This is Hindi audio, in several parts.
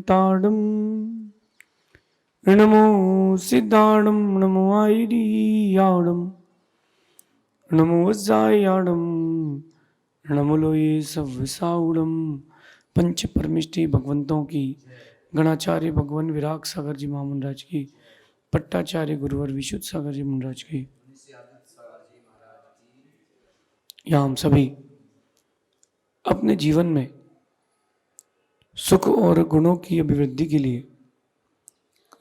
ताड़म नमो सिद्धाड़म नमो आयरियाड़म नमो वज्रायाड़म नमो लोये सव्यसाउड़म। पंच परमिष्टि भगवंतों की, गणाचार्य भगवान विराग सागर जी महामंडराज की, पट्टाचार्य गुरुवर विशुद्ध सागर जी महाराज की, या हम सभी अपने जीवन में सुख और गुणों की अभिवृद्धि के लिए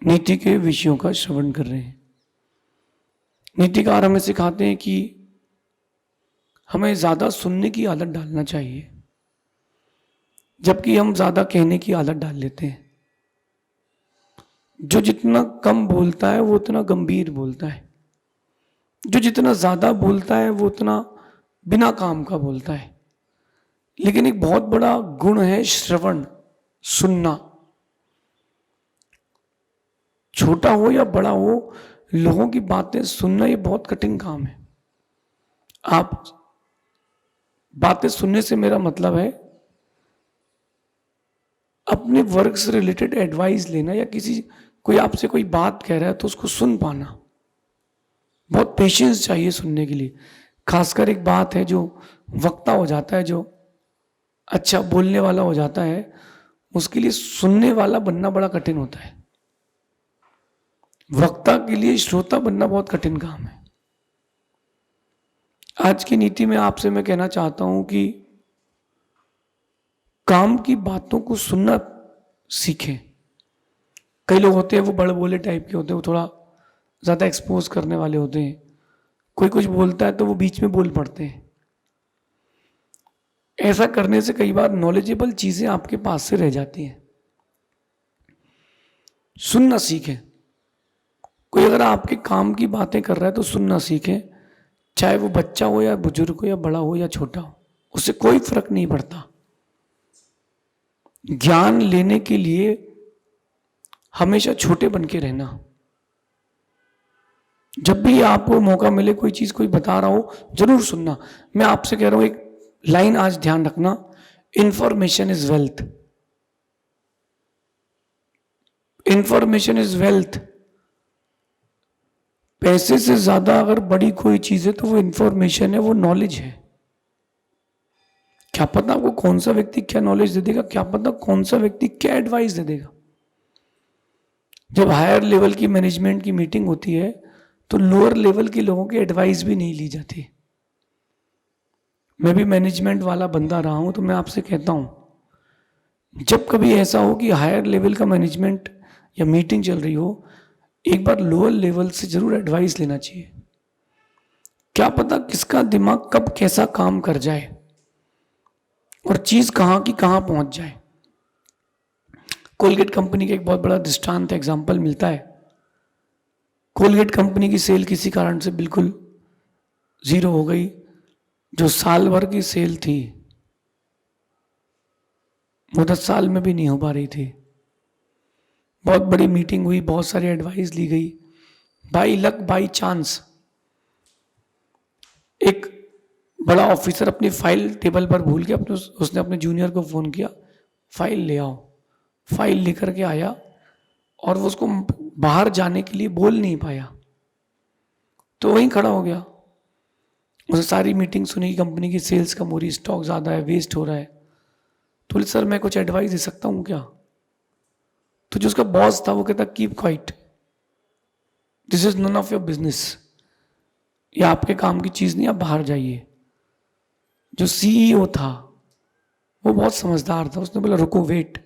नीति के विषयों का श्रवण कर रहे हैं। नीतिकार हमें सिखाते हैं कि हमें ज्यादा सुनने की आदत डालना चाहिए, जबकि हम ज्यादा कहने की आदत डाल लेते हैं। जो जितना कम बोलता है वो उतना गंभीर बोलता है, जो जितना ज्यादा बोलता है वो उतना बिना काम का बोलता है। लेकिन एक बहुत बड़ा गुण है श्रवण, सुनना। छोटा हो या बड़ा हो, लोगों की बातें सुनना ये बहुत कठिन काम है। आप बातें सुनने से मेरा मतलब है अपने वर्क से रिलेटेड एडवाइस लेना, या कोई आपसे कोई बात कह रहा है तो उसको सुन पाना। बहुत पेशेंस चाहिए सुनने के लिए। खासकर एक बात है जो वक्ता हो जाता है, जो अच्छा बोलने वाला हो जाता है, उसके लिए सुनने वाला बनना बड़ा कठिन होता है। वक्ता के लिए श्रोता बनना बहुत कठिन काम है। आज की नीति में आपसे मैं कहना चाहता हूं कि काम की बातों को सुनना सीखें। कई लोग होते हैं वो बड़े बोले टाइप के होते हैं, वो थोड़ा ज्यादा एक्सपोज करने वाले होते हैं। कोई कुछ बोलता है तो वो बीच में बोल पड़ते हैं। ऐसा करने से कई बार नॉलेजेबल चीजें आपके पास से रह जाती हैं। सुनना सीखें। कोई अगर आपके काम की बातें कर रहा है तो सुनना सीखें, चाहे वो बच्चा हो या बुजुर्ग हो या बड़ा हो या छोटा हो, उससे कोई फर्क नहीं पड़ता। ज्ञान लेने के लिए हमेशा छोटे बन के रहना। जब भी आपको मौका मिले, कोई चीज कोई बता रहा हो, जरूर सुनना। मैं आपसे कह रहा हूं, एक लाइन आज ध्यान रखना, information is wealth. Information is wealth. पैसे से ज्यादा अगर बड़ी कोई चीज है तो वो इंफॉर्मेशन है, वो नॉलेज है। क्या पता आपको कौन सा व्यक्ति क्या नॉलेज दे देगा, क्या पता कौन सा व्यक्ति क्या एडवाइस दे देगा। जब हायर लेवल की मैनेजमेंट की मीटिंग होती है तो लोअर लेवल के लोगों की एडवाइस भी नहीं ली जाती। मैं भी मैनेजमेंट वाला बंदा रहा हूं, तो मैं आपसे कहता हूं, जब कभी ऐसा हो कि हायर लेवल का मैनेजमेंट या मीटिंग चल रही हो, एक बार लोअर लेवल से जरूर एडवाइस लेना चाहिए। क्या पता किसका दिमाग कब कैसा काम कर जाए और चीज कहां की कहां पहुंच जाए। कोलगेट कंपनी का एक बहुत बड़ा दृष्टांत एग्जाम्पल मिलता है। कोलगेट कंपनी की सेल किसी कारण से बिल्कुल जीरो हो गई। जो साल भर की सेल थी वो 10 साल में भी नहीं हो पा रही थी। बहुत बड़ी मीटिंग हुई, बहुत सारी एडवाइस ली गई। बाई लक बाई चांस एक बड़ा ऑफिसर अपनी फाइल टेबल पर भूल के उसने अपने जूनियर को फोन किया, फाइल ले आओ। फाइल लेकर के आया और वो उसको बाहर जाने के लिए बोल नहीं पाया, तो वहीं खड़ा हो गया। उसे सारी मीटिंग सुनी, कंपनी की सेल्स कम हो रही, स्टॉक ज्यादा है, वेस्ट हो रहा है। तो बोले सर मैं कुछ एडवाइस दे सकता हूं क्या? तो जो उसका बॉस था वो कहता keep quiet, this is none of your business, ये आपके काम की चीज नहीं, आप बाहर जाइए। जो सीईओ था वो बहुत समझदार था, उसने बोला रुको वेट।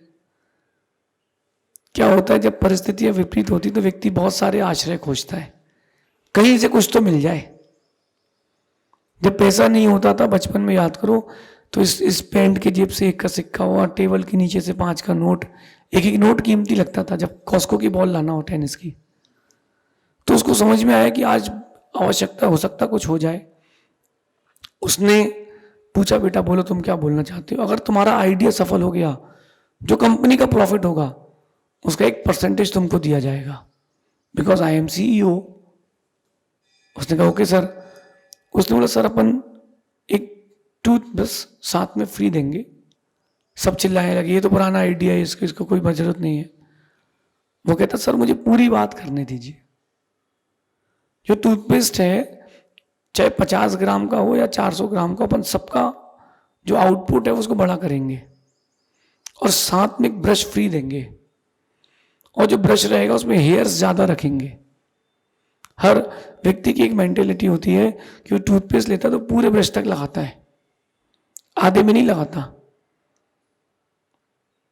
क्या होता है जब परिस्थितियां विपरीत होती तो व्यक्ति बहुत सारे आश्रय खोजता है, कहीं से कुछ तो मिल जाए। जब पैसा नहीं होता था बचपन में, याद करो, तो इस पैंट के जेब से 1 का सिक्का हुआ, टेबल के नीचे से 5 का नोट, एक एक नोट कीमती लगता था। जब कॉस्को की बॉल लाना हो टेनिस की, तो उसको समझ में आया कि आज आवश्यकता हो सकता कुछ हो जाए। उसने पूछा बेटा बोलो तुम क्या बोलना चाहते हो? अगर तुम्हारा आइडिया सफल हो गया, जो कंपनी का प्रॉफिट होगा उसका 1% तुमको दिया जाएगा, बिकॉज आई एम सीईओ। उसने कहा ओके सर। उसने बोला सर अपन एक टूथब्रश साथ में फ्री देंगे, सब चिल्लाने लगे ये तो पुराना आइडिया है, इसको इसको कोई जरूरत नहीं है। वो कहता सर मुझे पूरी बात करने दीजिए। जो टूथपेस्ट है चाहे 50 ग्राम का हो या 400 ग्राम का, अपन सबका जो आउटपुट है उसको बड़ा करेंगे और साथ में एक ब्रश फ्री देंगे, और जो ब्रश रहेगा उसमें हेयर्स ज्यादा रखेंगे। हर व्यक्ति की एक मेंटेलिटी होती है कि वो टूथपेस्ट लेता है तो पूरे ब्रश तक लगाता है, आधे में नहीं लगाता।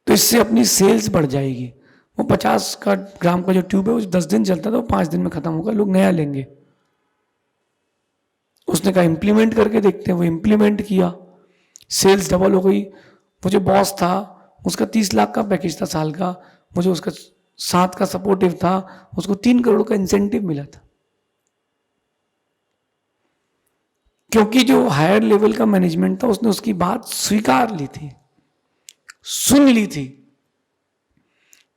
तो इससे अपनी सेल्स बढ़ जाएगी। वो 50 ग्राम का जो ट्यूब है वो 10 दिन चलता था, वो 5 दिन में खत्म होगा, लोग नया लेंगे। उसने कहा इम्प्लीमेंट करके देखते हैं, वो इम्प्लीमेंट किया, सेल्स डबल हो गई। वो जो बॉस था उसका 30 लाख का पैकेज था साल का, वो जो उसका साथ का सपोर्टिव था उसको 3 करोड़ का इंसेंटिव मिला था, क्योंकि जो हायर लेवल का मैनेजमेंट था उसने उसकी बात स्वीकार ली थी, सुन ली थी।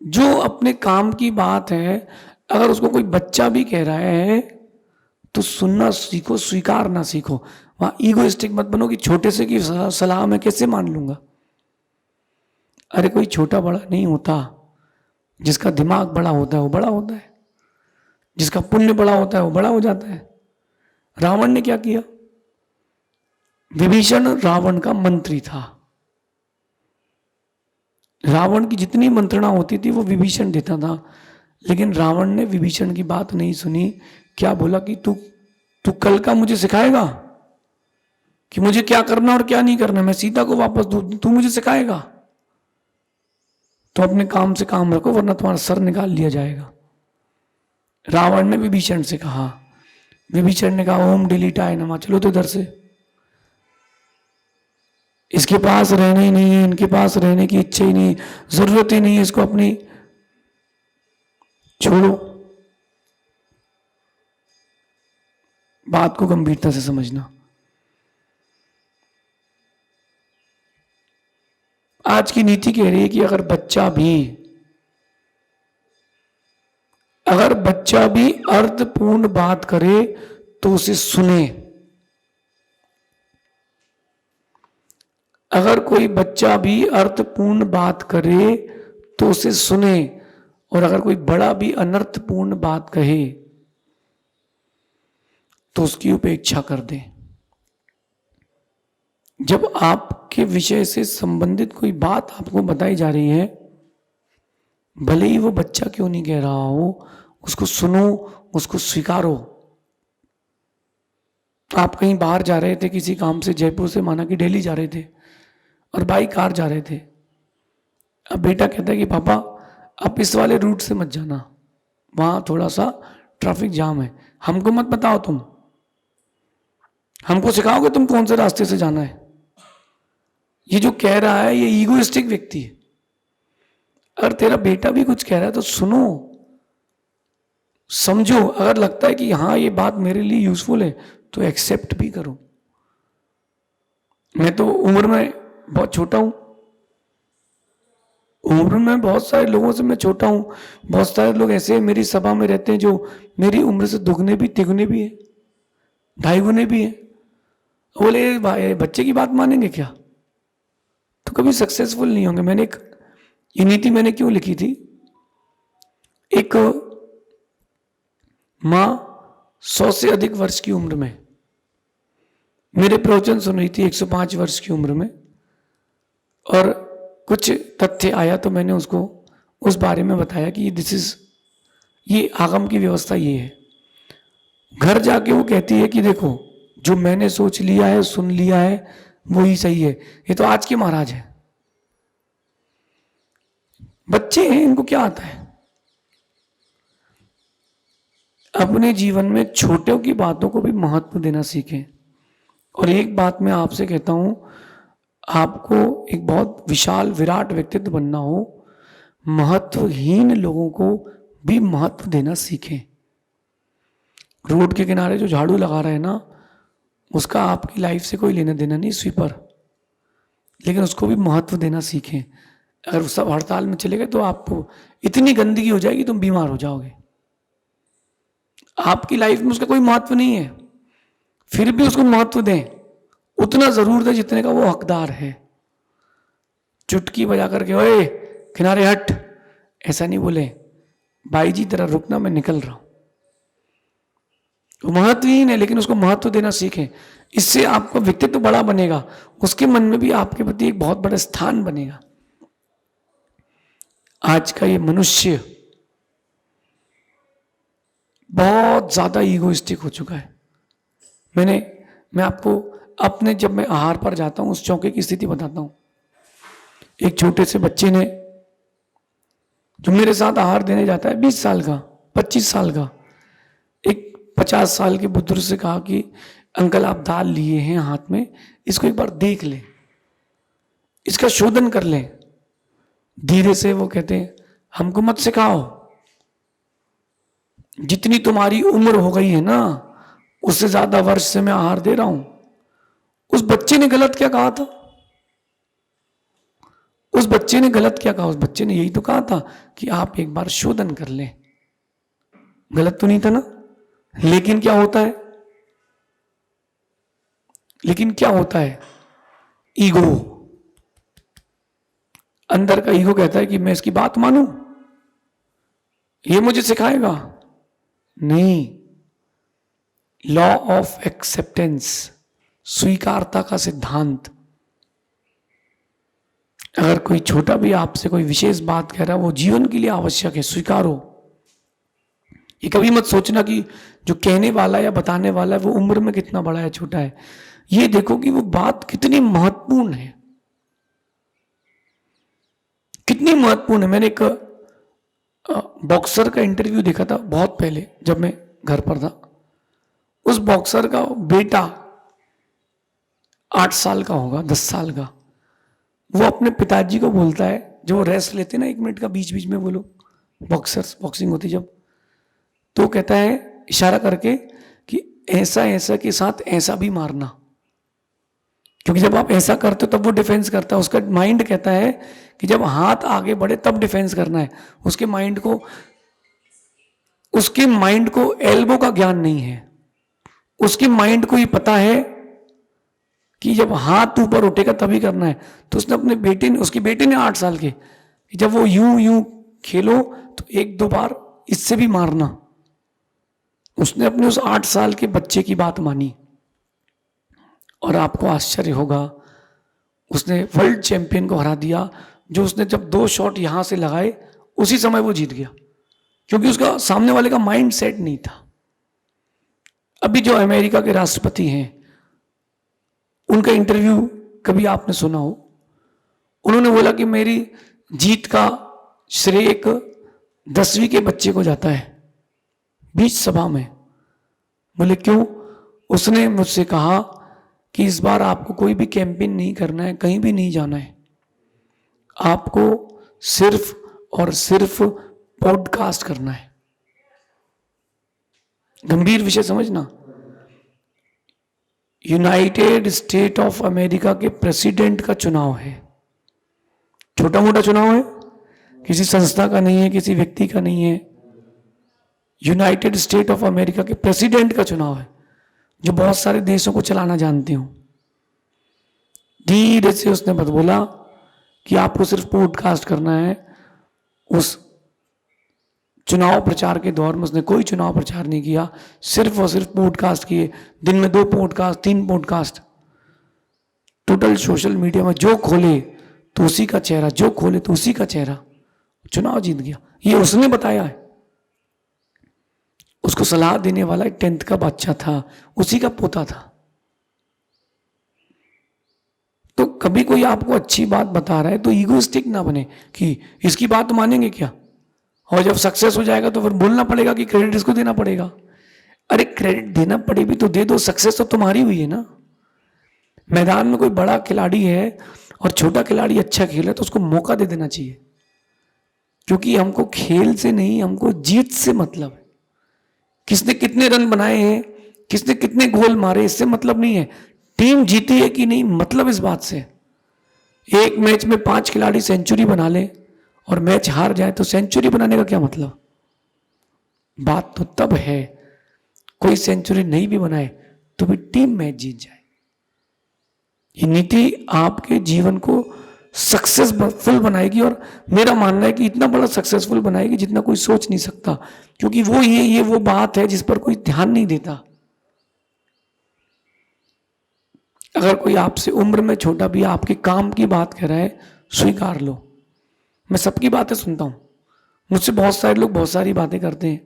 जो अपने काम की बात है, अगर उसको कोई बच्चा भी कह रहा है तो सुनना सीखो, स्वीकारना सीखो। वहां ईगोइस्टिक मत बनो कि छोटे से की सलाह मैं कैसे मान लूंगा। अरे कोई छोटा बड़ा नहीं होता, जिसका दिमाग बड़ा होता है वो बड़ा होता है, जिसका पुण्य बड़ा होता है वो बड़ा हो जाता है। रावण ने क्या किया? विभीषण रावण का मंत्री था, रावण की जितनी मंत्रणा होती थी वो विभीषण देता था, लेकिन रावण ने विभीषण की बात नहीं सुनी। क्या बोला कि तू तू कल का मुझे सिखाएगा कि मुझे क्या करना और क्या नहीं करना, मैं सीता को वापस दूं, तू मुझे सिखाएगा? तो अपने काम से काम रखो वरना तुम्हारा सर निकाल लिया जाएगा। रावण ने विभीषण से कहा, विभीषण ने कहा ओम डिलीटाय नमः, चलो तो इधर से, इसके पास रहना ही नहीं है, इनके पास रहने की इच्छा ही नहीं, जरूरत ही नहीं है इसको अपनी, छोड़ो। बात को गंभीरता से समझना। आज की नीति कह रही है कि अगर बच्चा भी अर्थपूर्ण बात करे तो उसे सुने। अगर कोई बच्चा भी अर्थपूर्ण बात करे तो उसे सुने, और अगर कोई बड़ा भी अनर्थपूर्ण बात कहे तो उसकी उपेक्षा कर दे। जब आपके विषय से संबंधित कोई बात आपको बताई जा रही है, भले ही वो बच्चा क्यों नहीं कह रहा हो, उसको सुनो, उसको स्वीकारो। आप कहीं बाहर जा रहे थे किसी काम से, जयपुर से माना कि दिल्ली जा रहे थे, और बाई कार जा रहे थे। अब बेटा कहता है कि पापा आप इस वाले रूट से मत जाना, वहां थोड़ा सा ट्रैफिक जाम है, हमको मत बताओ, तुम हमको सिखाओगे तुम कौन से रास्ते से जाना है। ये जो कह रहा है ये ईगोइस्टिक व्यक्ति है। अगर तेरा बेटा भी कुछ कह रहा है तो सुनो, समझो। अगर लगता है कि हाँ ये बात मेरे लिए यूजफुल है तो एक्सेप्ट भी करो। मैं तो उम्र में बहुत छोटा हूं, उम्र में बहुत सारे लोगों से मैं छोटा हूं। बहुत सारे लोग ऐसे मेरी सभा में रहते हैं जो मेरी उम्र से दुगने भी, तिगुने भी है, 2.5 गुने भी है। बोले भाई बच्चे की बात मानेंगे क्या, तो कभी सक्सेसफुल नहीं होंगे। मैंने एक ये नीति मैंने क्यों लिखी थी, एक मां 100 से अधिक वर्ष की उम्र में मेरे प्रवचन सुन रही थी, 105 वर्ष की उम्र में, और कुछ तथ्य आया तो मैंने उसको उस बारे में बताया कि ये आगम की व्यवस्था ये है। घर जाके वो कहती है कि देखो जो मैंने सोच लिया है, सुन लिया है, वो ही सही है। ये तो आज के महाराज है, बच्चे हैं, इनको क्या आता है। अपने जीवन में छोटों की बातों को भी महत्व देना सीखें। और एक बात मैं आपसे कहता हूं, आपको एक बहुत विशाल विराट व्यक्तित्व बनना हो, महत्वहीन लोगों को भी महत्व देना सीखें। रोड के किनारे जो झाड़ू लगा रहे हैं ना, उसका आपकी लाइफ से कोई लेना देना नहीं, स्वीपर, लेकिन उसको भी महत्व देना सीखें। अगर सब हड़ताल में चले गए तो आपको इतनी गंदगी हो जाएगी तुम बीमार हो जाओगे। आपकी लाइफ में उसका कोई महत्व नहीं है, फिर भी उसको महत्व दें, उतना जरूर दें जितने का वो हकदार है। चुटकी बजा करके ओए किनारे हट, ऐसा नहीं बोले, भाई जी तेरा रुकना, मैं निकल रहा हूं। वो महत्वहीन है लेकिन उसको महत्व देना सीखें। इससे आपका व्यक्तित्व बड़ा बनेगा, उसके मन में भी आपके प्रति एक बहुत बड़ा स्थान बनेगा। आज का ये मनुष्य बहुत ज्यादा ईगोइस्टिक हो चुका है। मैं आपको अपने, जब मैं आहार पर जाता हूं उस चौके की स्थिति बताता हूं। एक छोटे से बच्चे ने, जो मेरे साथ आहार देने जाता है, 20 साल का, 25 साल का, एक 50 साल के बुजुर्ग से कहा कि अंकल आप दाल लिए हैं हाथ में, इसको एक बार देख ले, इसका शोधन कर ले। धीरे से वो कहते हैं हमको मत सिखाओ, जितनी तुम्हारी उम्र हो गई है ना उससे ज्यादा वर्ष से मैं आहार दे रहा हूं। उस बच्चे ने गलत क्या कहा था? उस बच्चे ने गलत क्या कहा? उस बच्चे ने यही तो कहा था कि आप एक बार शोधन कर लें। गलत तो नहीं था ना? लेकिन क्या होता है, ईगो, अंदर का ईगो कहता है कि मैं इसकी बात मानूं, ये मुझे सिखाएगा। नहीं, लॉ ऑफ एक्सेप्टेंस, स्वीकारता का सिद्धांत। अगर कोई छोटा भी आपसे कोई विशेष बात कह रहा है, वो जीवन के लिए आवश्यक है, स्वीकारो। ये कभी मत सोचना कि जो कहने वाला या बताने वाला है वो उम्र में कितना बड़ा है छोटा है। ये देखो कि वो बात कितनी महत्वपूर्ण है, कितनी महत्वपूर्ण है। मैंने एक बॉक्सर का इंटरव्यू देखा था बहुत पहले, जब मैं घर पर था। उस बॉक्सर का बेटा 8 साल का होगा, 10 साल का, वो अपने पिताजी को बोलता है, जो रेस्ट लेते ना 1 मिनट का बीच बीच में, वो लोग बॉक्सर्स, बॉक्सिंग होती जब, तो कहता है इशारा करके कि ऐसा ऐसा के साथ ऐसा भी मारना, क्योंकि जब आप ऐसा करते हो तब वो डिफेंस करता है। उसका माइंड कहता है कि जब हाथ आगे बढ़े तब डिफेंस करना है। उसके माइंड को एल्बो का ज्ञान नहीं है। उसके माइंड को ये पता है कि जब हाथ ऊपर उठेगा तभी करना है। तो उसने अपने बेटे ने, उसके बेटे ने 8 साल के, जब वो यूं यूं खेलो तो 1-2 बार इससे भी मारना। उसने अपने उस 8 साल के बच्चे की बात मानी, और आपको आश्चर्य होगा, उसने वर्ल्ड चैंपियन को हरा दिया। जो उसने जब 2 शॉट यहां से लगाए उसी समय वो जीत गया, क्योंकि उसका सामने वाले का माइंड सेट नहीं था। अभी जो अमेरिका के राष्ट्रपति हैं, उनका इंटरव्यू कभी आपने सुना हो, उन्होंने बोला कि मेरी जीत का श्रेय एक 10वीं के बच्चे को जाता है, बीच सभा में। बोले क्यों? उसने मुझसे कहा कि इस बार आपको कोई भी कैंपेन नहीं करना है, कहीं भी नहीं जाना है, आपको सिर्फ और सिर्फ पॉडकास्ट करना है। गंभीर विषय समझना। यूनाइटेड स्टेट ऑफ अमेरिका के प्रेसिडेंट का चुनाव है, छोटा मोटा चुनाव है, किसी संस्था का नहीं है, किसी व्यक्ति का नहीं है। यूनाइटेड स्टेट ऑफ अमेरिका के प्रेसिडेंट का चुनाव है, जो बहुत सारे देशों को चलाना जानते हो। धीरे से उसने बस बोला कि आपको सिर्फ पॉडकास्ट करना है। उस चुनाव प्रचार के दौर में उसने कोई चुनाव प्रचार नहीं किया, सिर्फ और सिर्फ पॉडकास्ट किए। दिन में 2 podcast, 3 podcast. Total social media में जो खोले तो उसी का चेहरा, जो खोले तो उसी का चेहरा। चुनाव जीत गया। ये उसने बताया है। उसको सलाह देने वाला एक 10th का बच्चा था, उसी का पोता था। तो कभी कोई आपको अच्छी बात बता रहा है तो ईगोइस्टिक ना बने कि इसकी बात मानेंगे क्या, और जब सक्सेस हो जाएगा तो फिर बोलना पड़ेगा कि क्रेडिट इसको देना पड़ेगा। अरे क्रेडिट देना पड़े भी तो दे दो, सक्सेस तो तुम्हारी हुई है ना। मैदान में कोई बड़ा खिलाड़ी है और छोटा खिलाड़ी अच्छा खेले तो उसको मौका दे देना चाहिए, क्योंकि हमको खेल से नहीं, हमको जीत से मतलब है। किसने कितने रन बनाए हैं, किसने कितने गोल मारे, इससे मतलब नहीं है। टीम जीती है कि नहीं, मतलब इस बात से। एक मैच में 5 खिलाड़ी सेंचुरी बना ले और मैच हार जाए तो सेंचुरी बनाने का क्या मतलब। बात तो तब है कोई सेंचुरी नहीं भी बनाए तो भी टीम मैच जीत जाए। ये नीति आपके जीवन को सक्सेसफुल बनाएगी। और मेरा मानना है कि इतना बड़ा सक्सेसफुल बनाएगी जितना कोई सोच नहीं सकता, क्योंकि ये वो बात है जिस पर कोई ध्यान नहीं देता। अगर कोई आपसे उम्र में छोटा भी आपके काम की बात कह रहा है, स्वीकार लो। मैं सबकी बातें सुनता हूं, मुझसे बहुत सारे लोग बहुत सारी बातें करते हैं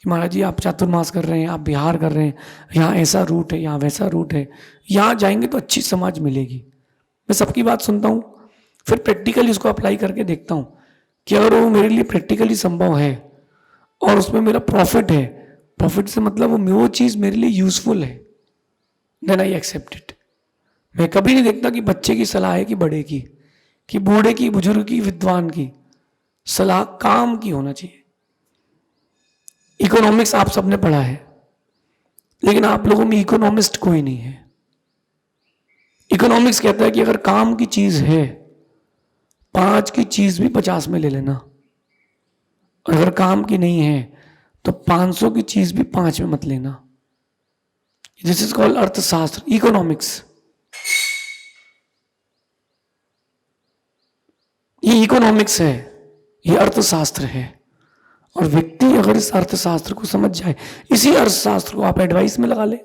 कि महाराज जी आप चातुर्मास कर रहे हैं, आप बिहार कर रहे हैं, यहाँ ऐसा रूट है, यहाँ वैसा रूट है, यहाँ जाएंगे तो अच्छी समाज मिलेगी। मैं सबकी बात सुनता हूँ, फिर प्रैक्टिकली उसको अप्लाई करके देखता हूँ कि अगर वो मेरे लिए प्रैक्टिकली संभव है और उसमें मेरा प्रॉफिट है, प्रॉफिट से मतलब वो चीज़ मेरे लिए यूजफुल है, देन आई एक्सेप्ट इट। मैं कभी नहीं देखता कि बच्चे की सलाह है कि बड़े की, कि बूढ़े की, बुजुर्ग की, विद्वान की सलाह काम की होना चाहिए। इकोनॉमिक्स आप सबने पढ़ा है, लेकिन आप लोगों में इकोनॉमिस्ट कोई नहीं है। इकोनॉमिक्स कहता है कि अगर काम की चीज है, 5 की चीज भी 50 में ले लेना, और अगर काम की नहीं है तो 500 की चीज भी 5 में मत लेना। दिस इज कॉल्ड अर्थशास्त्र, इकोनॉमिक्स। ये इकोनॉमिक्स है, ये अर्थशास्त्र है। और व्यक्ति अगर इस अर्थशास्त्र को समझ जाए, इसी अर्थशास्त्र को आप एडवाइस में लगा ले,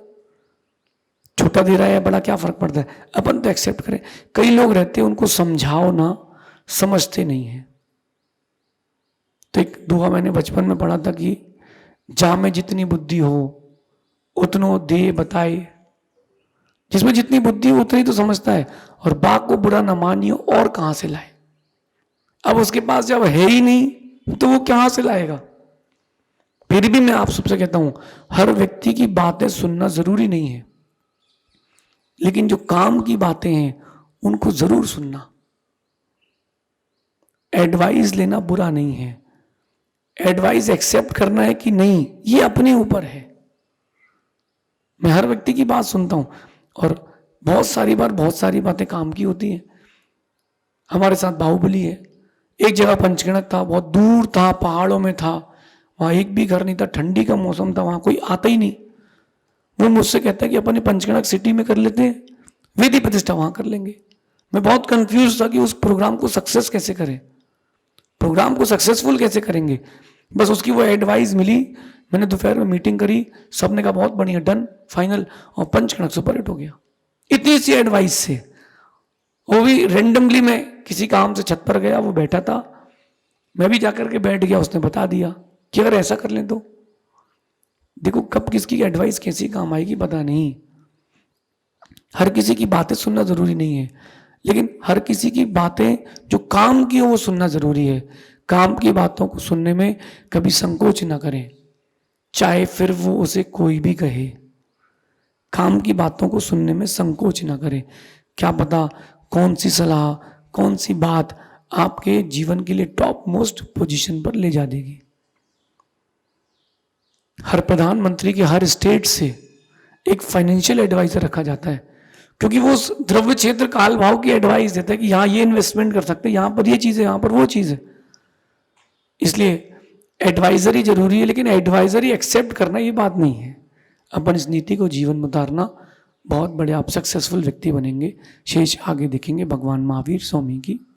छोटा दे रहा है बड़ा क्या फर्क पड़ता है, अपन तो एक्सेप्ट करें। कई लोग रहते हैं उनको समझाओ ना, समझते नहीं है। तो एक दुआ मैंने बचपन में पढ़ा था कि जा में जितनी बुद्धि हो उतनो दे बताए। जिसमें जितनी बुद्धि हो उतनी तो समझता है, और बात को बुरा ना मानिए और कहां से लाए। अब उसके पास जब है ही नहीं तो वो कहां से लाएगा। फिर भी मैं आप सबसे कहता हूं, हर व्यक्ति की बातें सुनना जरूरी नहीं है, लेकिन जो काम की बातें हैं उनको जरूर सुनना। एडवाइस लेना बुरा नहीं है, एडवाइस एक्सेप्ट करना है कि नहीं, ये अपने ऊपर है। मैं हर व्यक्ति की बात सुनता हूं, और बहुत सारी बार बहुत सारी बातें काम की होती हैं। हमारे साथ बाहुबली है, एक जगह पंचगणक था, बहुत दूर था, पहाड़ों में था, वहां एक भी घर नहीं था, ठंडी का मौसम था, वहां कोई आता ही नहीं। वो मुझसे कहता है कि अपने पंचगणक सिटी में कर लेते हैं, वेदी प्रतिष्ठा वहां कर लेंगे। मैं बहुत कंफ्यूज था कि उस प्रोग्राम को सक्सेस कैसे करें, प्रोग्राम को सक्सेसफुल कैसे करेंगे। बस उसकी वो एडवाइस मिली, मैंने दोपहर में मीटिंग करी, सबने कहा बहुत बढ़िया, डन, फाइनल, और पंचगणक सुपर हिट हो गया। इतनी सी एडवाइस से, वो भी रेंडमली मैं किसी काम से छत पर गया, वो बैठा था, मैं भी जाकर के बैठ गया, उसने बता दिया कि अगर ऐसा कर लें तो। देखो कब किसकी एडवाइस कैसी काम आएगी पता नहीं। हर किसी की बातें सुनना जरूरी नहीं है, लेकिन हर किसी की बातें जो काम की हो वो सुनना जरूरी है। काम की बातों को सुनने में कभी संकोच ना करें, चाहे फिर वो उसे कोई भी कहे। काम की बातों को सुनने में संकोच ना करें, क्या पता कौन सी सलाह, कौन सी बात आपके जीवन के लिए टॉप मोस्ट पोजीशन पर ले जा देगी। हर प्रधानमंत्री के हर स्टेट से एक फाइनेंशियल एडवाइजर रखा जाता है, क्योंकि वो द्रव्य क्षेत्र काल भाव की एडवाइस देता है कि यहाँ ये इन्वेस्टमेंट कर सकते हैं, यहाँ पर ये चीज़ है, यहाँ पर वो चीज़ है। इसलिए एडवाइजरी जरूरी है, लेकिन एडवाइजरी एक्सेप्ट करना ये बात नहीं है। अपन इस नीति को जीवन में उतारना, बहुत बड़े आप सक्सेसफुल व्यक्ति बनेंगे। शेष आगे देखेंगे। भगवान महावीर स्वामी की